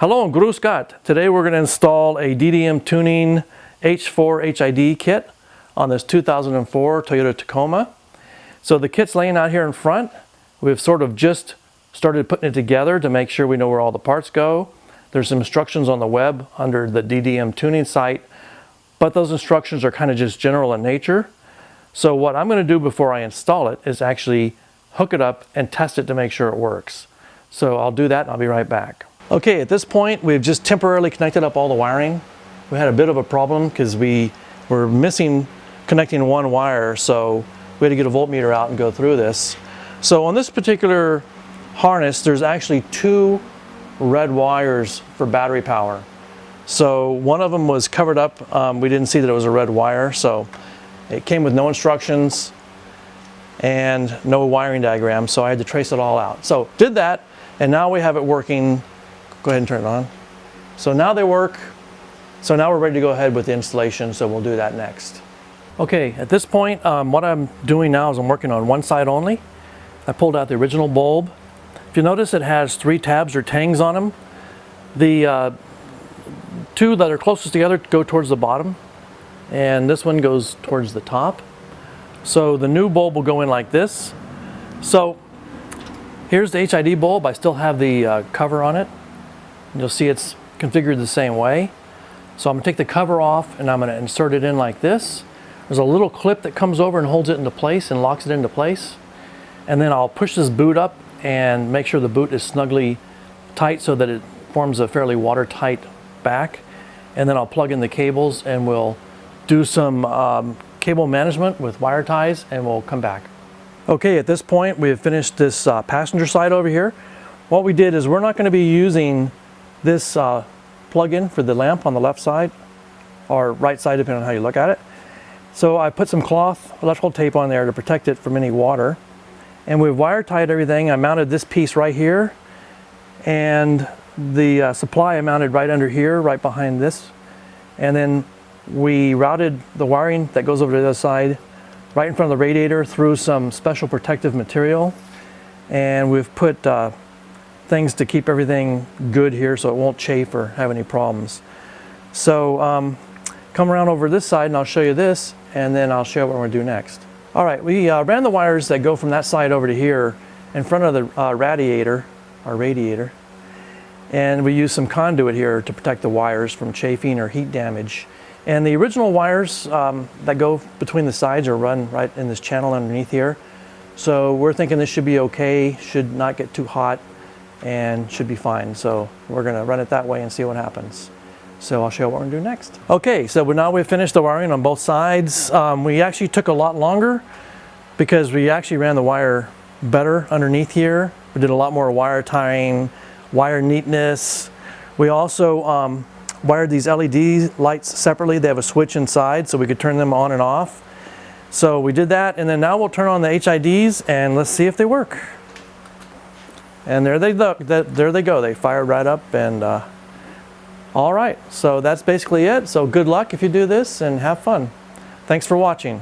Hello and Grüß Gott. Today we're going to install a DDM tuning H4 HID kit on this 2004 Toyota Tacoma. So the kit's laying out here in front. We've sort of just started putting it together to make sure we know where all the parts go. There's some instructions on the web under the DDM tuning site, but those instructions are kind of just general in nature. So what I'm going to do before I install it is actually hook it up and test it to make sure it works. So I'll do that and I'll be right back. Okay, at this point we've just temporarily connected up all the wiring. We had a bit of a problem because we were missing connecting one wire, so we had to get a voltmeter out and go through this. So on this particular harness there's actually two red wires for battery power. So one of them was covered up. We didn't see that it was a red wire, so it came with no instructions and no wiring diagram, so I had to trace it all out. So did that, and now we have it working. Go ahead and turn it on. So now they work. So now we're ready to go ahead with the installation, so we'll do that next. Okay, at this point, what I'm doing now is I'm working on one side only. I pulled out the original bulb. If you notice, it has three tabs or tangs on them. The two that are closest together go towards the bottom, and this one goes towards the top. So the new bulb will go in like this. So here's the HID bulb. I still have the cover on it. You'll see it's configured the same way. So I'm going to take the cover off and I'm going to insert it in like this. There's a little clip that comes over and holds it into place and locks it into place. And then I'll push this boot up and make sure the boot is snugly tight so that it forms a fairly watertight back. And then I'll plug in the cables and we'll do some cable management with wire ties and we'll come back. Okay, at this point we have finished this passenger side over here. What we did is we're not going to be using this plug-in for the lamp on the left side or right side depending on how you look at it. So I put some cloth electrical tape on there to protect it from any water, and we've wire tied everything. I mounted this piece right here, and the supply I mounted right under here, right behind this, and then we routed the wiring that goes over to the other side right in front of the radiator through some special protective material, and we've put things to keep everything good here so it won't chafe or have any problems. So come around over this side and I'll show you this, and then I'll show you what we're going to do next. All right, we ran the wires that go from that side over to here in front of the radiator, and we used some conduit here to protect the wires from chafing or heat damage. And the original wires that go between the sides are run right in this channel underneath here. So we're thinking this should be okay, should not get too hot, and should be fine. So we're going to run it that way and see what happens. So I'll show you what we're going to do next. Okay, so now we've finished the wiring on both sides. We actually took a lot longer because we actually ran the wire better underneath here. We did a lot more wire tying, wire neatness. We also wired these LED lights separately. They have a switch inside so we could turn them on and off. So we did that, and then now we'll turn on the HIDs and let's see if they work. And there they go. They fired right up, and all right. So that's basically it. So good luck if you do this and have fun. Thanks for watching.